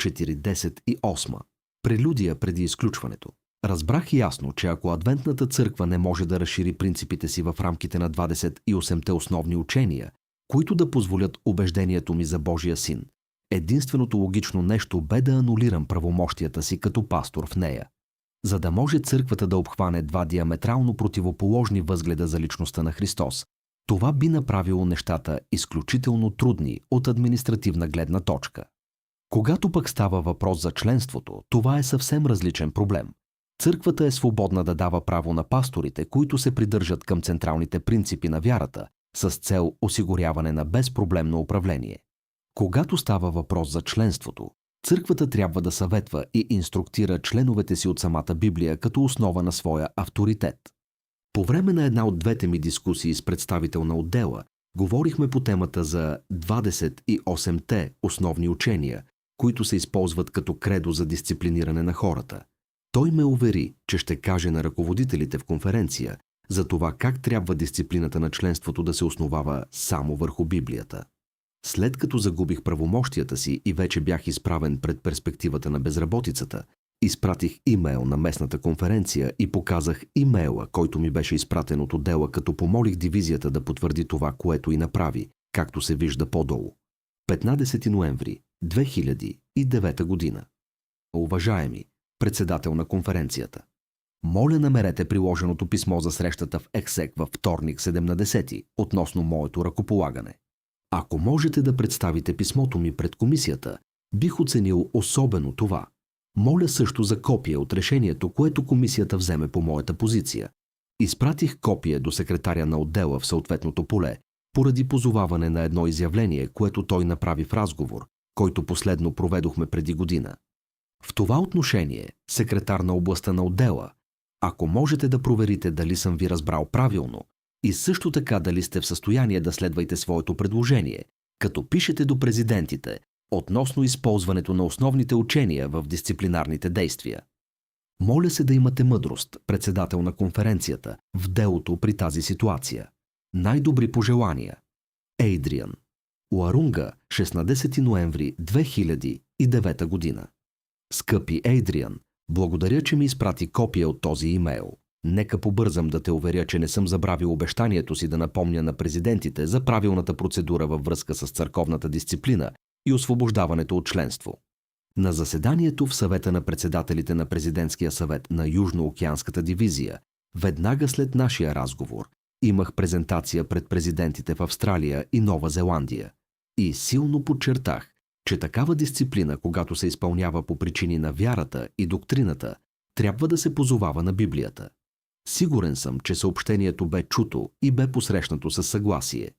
4, 10 и 8. Прелюдия преди изключването. Разбрах ясно, че ако Адвентната църква не може да разшири принципите си в рамките на 28-те основни учения, които да позволят убеждението ми за Божия син, единственото логично нещо бе да анулирам правомощията си като пастор в нея. За да може църквата да обхване два диаметрално противоположни възгледа за личността на Христос, това би направило нещата изключително трудни от административна гледна точка. Когато пък става въпрос за членството, това е съвсем различен проблем. Църквата е свободна да дава право на пасторите, които се придържат към централните принципи на вярата, с цел осигуряване на безпроблемно управление. Когато става въпрос за членството, църквата трябва да съветва и инструктира членовете си от самата Библия като основа на своя авторитет. По време на една от двете ми дискусии с представител на отдела, говорихме по темата за 28-те основни учения, които се използват като кредо за дисциплиниране на хората. Той ме увери, че ще каже на ръководителите в конференция за това как трябва дисциплината на членството да се основава само върху Библията. След като загубих правомощията си и вече бях изправен пред перспективата на безработицата, изпратих имейл на местната конференция и показах имейла, който ми беше изпратен от отдела, като помолих дивизията да потвърди това, което и направи, както се вижда по-долу. 15 ноември 2009 година. Уважаеми председател на конференцията, моля намерете приложеното писмо за срещата в ЕКСЕК във вторник 17 относно моето ръкополагане. Ако можете да представите писмото ми пред комисията, бих оценил особено това. Моля също за копие от решението, което комисията вземе по моята позиция. Изпратих копие до секретаря на отдела в съответното поле, поради позоваване на едно изявление, което той направи в разговор, който последно проведохме преди година. В това отношение, секретар на областта на отдела, ако можете да проверите дали съм ви разбрал правилно и също така дали сте в състояние да следвате своето предложение, като пишете до президентите относно използването на основните учения в дисциплинарните действия. Моля се да имате мъдрост, председател на конференцията, в делото при тази ситуация. Най-добри пожелания. Ейдриан. Уарунга, 16 ноември 2009 година. Скъпи Ейдриан, благодаря, че ми изпрати копия от този имейл. Нека побързам да те уверя, че не съм забравил обещанието си да напомня на президентите за правилната процедура във връзка с църковната дисциплина и освобождаването от членство. На заседанието в съвета на председателите на президентския съвет на Южноокеанската дивизия, веднага след нашия разговор, имах презентация пред президентите в Австралия и Нова Зеландия и силно подчертах, че такава дисциплина, когато се изпълнява по причини на вярата и доктрината, трябва да се позовава на Библията. Сигурен съм, че съобщението бе чуто и бе посрещнато със съгласие.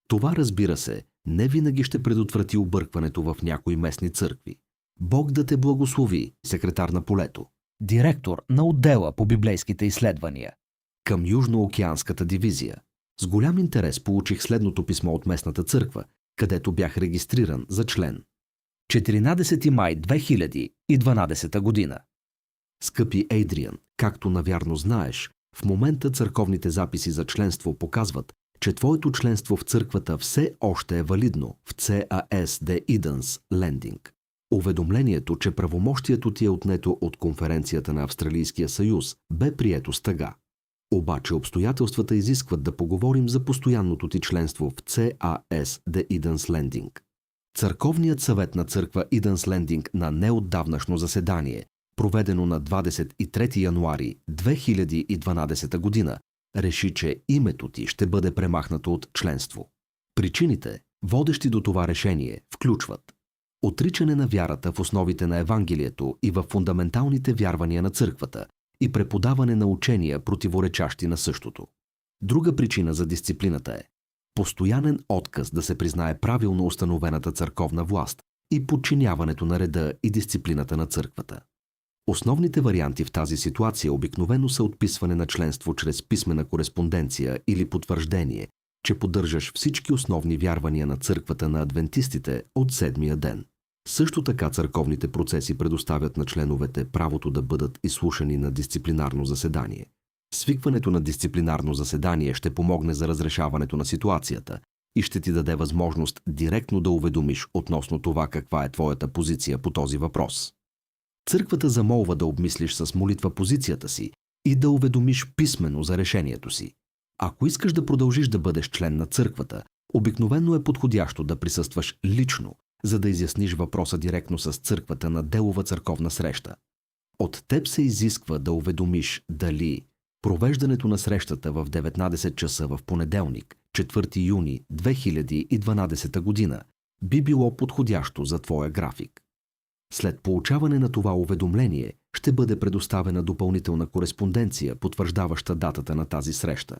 Това, разбира се, не винаги ще предотврати объркването в някои местни църкви. Бог да те благослови, секретар на полето. Директор на отдела по библейските изследвания. Към Южноокеанската дивизия. С голям интерес получих следното писмо от местната църква, където бях регистриран за член. 14 май 2012 година. Скъпи Ейдриан, както навярно знаеш, в момента църковните записи за членство показват, че твоето членство в църквата все още е валидно в CAS The Edens Landing. Уведомлението, че правомощието ти е отнето от конференцията на Австралийския съюз, бе прието с тъга. Обаче обстоятелствата изискват да поговорим за постоянното ти членство в CAS The Edens Landing. Църковният съвет на църква Edens Landing на неотдавнашно заседание, проведено на 23 януари 2012 година, реши, че името ти ще бъде премахнато от членство. Причините, водещи до това решение, включват отричане на вярата в основите на Евангелието и в фундаменталните вярвания на църквата и преподаване на учения, противоречащи на същото. Друга причина за дисциплината е постоянен отказ да се признае правилно установената църковна власт и подчиняването на реда и дисциплината на църквата. Основните варианти в тази ситуация обикновено са отписване на членство чрез писмена кореспонденция или потвърждение, че поддържаш всички основни вярвания на църквата на адвентистите от седмия ден. Също така църковните процеси предоставят на членовете правото да бъдат изслушани на дисциплинарно заседание. Свикването на дисциплинарно заседание ще помогне за разрешаването на ситуацията, и ще ти даде възможност директно да уведомиш относно това каква е твоята позиция по този въпрос. Църквата замолва да обмислиш с молитва позицията си и да уведомиш писмено за решението си. Ако искаш да продължиш да бъдеш член на църквата, обикновено е подходящо да присъстваш лично, за да изясниш въпроса директно с църквата на делова църковна среща. От теб се изисква да уведомиш дали провеждането на срещата в 19 часа в понеделник, 4 юни 2012 година, би било подходящо за твоя график. След получаване на това уведомление ще бъде предоставена допълнителна кореспонденция, потвърждаваща датата на тази среща.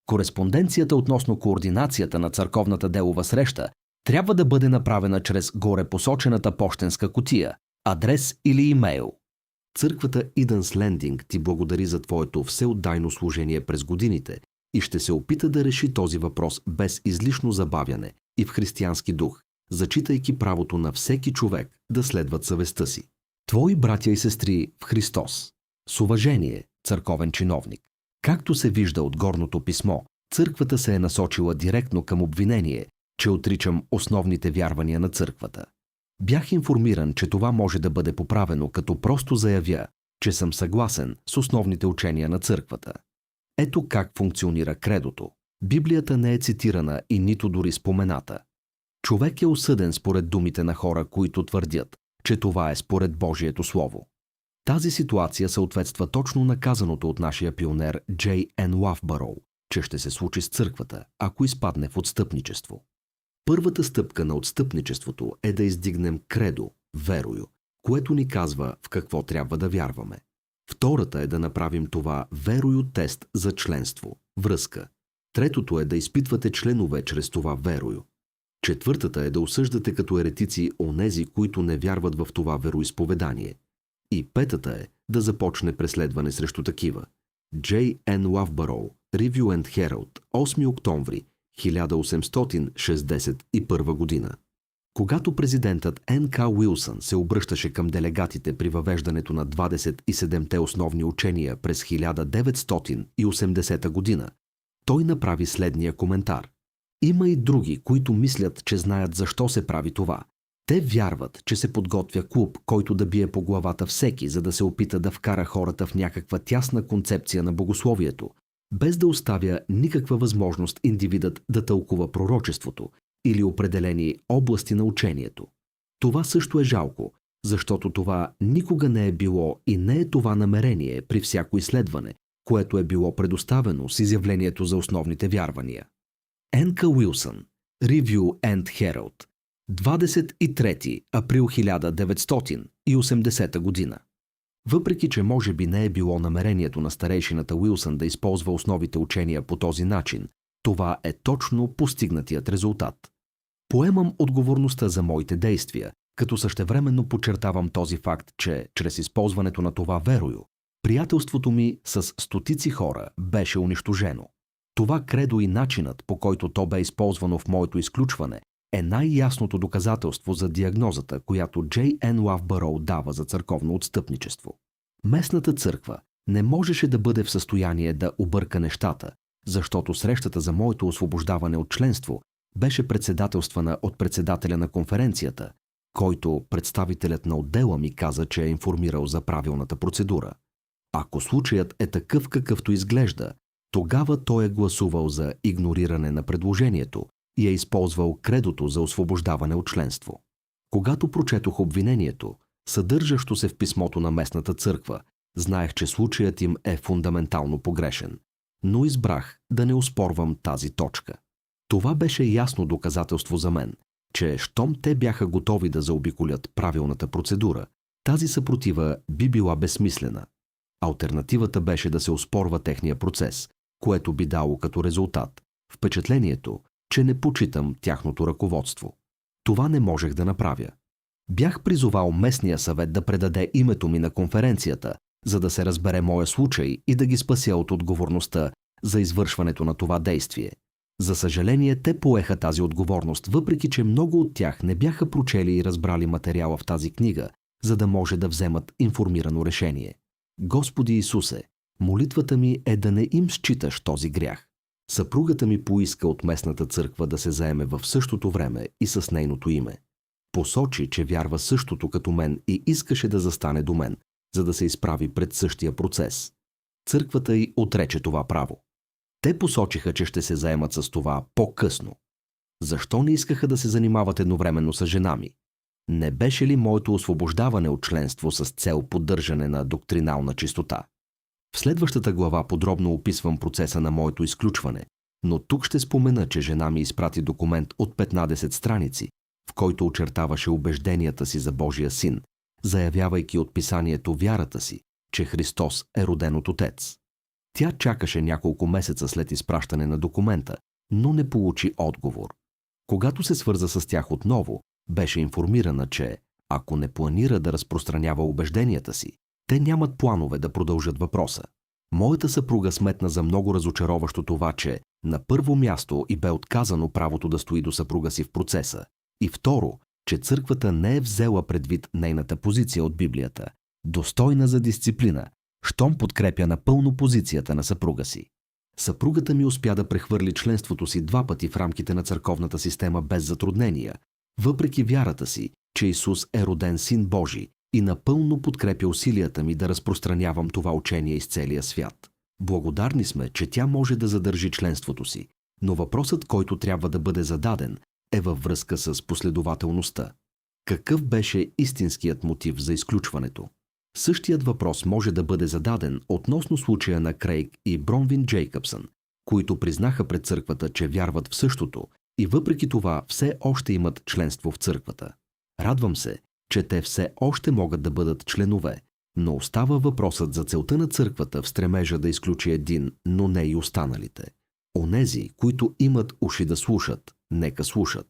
Кореспонденцията относно координацията на църковната делова среща трябва да бъде направена чрез горепосочената пощенска кутия, адрес или имейл. Църквата Идънс Лендинг ти благодари за твоето всеотдайно служение през годините и ще се опита да реши този въпрос без излишно забавяне и в християнски дух, зачитайки правото на всеки човек да следват съвестта си. Твои братя и сестри в Христос. С уважение, църковен чиновник. Както се вижда от горното писмо, църквата се е насочила директно към обвинение, че отричам основните вярвания на църквата. Бях информиран, че това може да бъде поправено, като просто заявя, че съм съгласен с основните учения на църквата. Ето как функционира кредото. Библията не е цитирана и нито дори спомената. Човек е осъден според думите на хора, които твърдят, че това е според Божието Слово. Тази ситуация съответства точно на казаното от нашия пионер Джей Ен Лафбъроу, че ще се случи с църквата, ако изпадне в отстъпничество. Първата стъпка на отстъпничеството е да издигнем кредо, верою, което ни казва в какво трябва да вярваме. Втората е да направим това верою тест за членство, връзка. Третото е да изпитвате членове чрез това верою. Четвъртата е да осъждате като еретици онези, които не вярват в това вероизповедание. И петата е да започне преследване срещу такива. Джей Ен Лафбъроу, Review and Herald, 8 октомври 1861 година. Когато президентът Н.К. Уилсън се обръщаше към делегатите при въвеждането на 27-те основни учения през 1980 година, той направи следния коментар. Има и други, които мислят, че знаят защо се прави това. Те вярват, че се подготвя клуб, който да бие по главата всеки, за да се опита да вкара хората в някаква тясна концепция на богословието, без да оставя никаква възможност индивидът да тълкува пророчеството или определени области на учението. Това също е жалко, защото това никога не е било и не е това намерение при всяко изследване, което е било предоставено с изявлението за основните вярвания. Н.К. Уилсън, Review and Herald, 23 април 1980 година. Въпреки че може би не е било намерението на старейшината Уилсън да използва основите учения по този начин, това е точно постигнатият резултат. Поемам отговорността за моите действия, като същевременно подчертавам този факт, че чрез използването на това верою, приятелството ми с стотици хора беше унищожено. Това кредо и начинът, по който то бе използвано в моето изключване, е най-ясното доказателство за диагнозата, която Джей Ен Лафбъроу дава за църковно отстъпничество. Местната църква не можеше да бъде в състояние да обърка нещата, защото срещата за моето освобождаване от членство беше председателствана от председателя на конференцията, който представителят на отдела ми каза, че е информирал за правилната процедура. Ако случаят е такъв какъвто изглежда, тогава той е гласувал за игнориране на предложението и е използвал кредото за освобождаване от членство. Когато прочетох обвинението, съдържащо се в писмото на местната църква, знаех, че случаят им е фундаментално погрешен, но избрах да не оспорвам тази точка. Това беше ясно доказателство за мен, че щом те бяха готови да заобиколят правилната процедура, тази съпротива би била безсмислена. Алтернативата беше да се оспорва техния процес, което би дало като резултат впечатлението, че не почитам тяхното ръководство. Това не можех да направя. Бях призовал местния съвет да предаде името ми на конференцията, за да се разбере моя случай и да ги спася от отговорността за извършването на това действие. За съжаление, те поеха тази отговорност, въпреки че много от тях не бяха прочели и разбрали материала в тази книга, за да може да вземат информирано решение. Господи Исусе, молитвата ми е да не им считаш този грях. Съпругата ми поиска от местната църква да се заеме в същото време и с нейното име. Посочи, че вярва същото като мен и искаше да застане до мен, за да се изправи пред същия процес. Църквата й отрече това право. Те посочиха, че ще се заемат с това по-късно. Защо не искаха да се занимават едновременно с жена ми? Не беше ли моето освобождаване от членство с цел поддържане на доктринална чистота? В следващата глава подробно описвам процеса на моето изключване, но тук ще спомена, че жена ми изпрати документ от 15 страници, в който очертаваше убежденията си за Божия син, заявявайки от писанието вярата си, че Христос е роден от Отец. Тя чакаше няколко месеца след изпращане на документа, но не получи отговор. Когато се свърза с тях отново, беше информирана, че ако не планира да разпространява убежденията си, те нямат планове да продължат въпроса. Моята съпруга сметна за много разочароващо това, че на първо място и бе отказано правото да стои до съпруга си в процеса, и второ, че църквата не е взела предвид нейната позиция от Библията, достойна за дисциплина, щом подкрепя напълно позицията на съпруга си. Съпругата ми успя да прехвърли членството си 2 пъти в рамките на църковната система без затруднения, въпреки вярата си, че Исус е роден Син Божий, и напълно подкрепя усилията ми да разпространявам това учение из целия свят. Благодарни сме, че тя може да задържи членството си, но въпросът, който трябва да бъде зададен, е във връзка с последователността. Какъв беше истинският мотив за изключването? Същият въпрос може да бъде зададен относно случая на Крейг и Бронвин Джейкъбсън, които признаха пред църквата, че вярват в същото и въпреки това все още имат членство в църквата. Радвам се, че те все още могат да бъдат членове, но остава въпросът за целта на църквата в стремежа да изключи един, но не и останалите. Онези, които имат уши да слушат, нека слушат.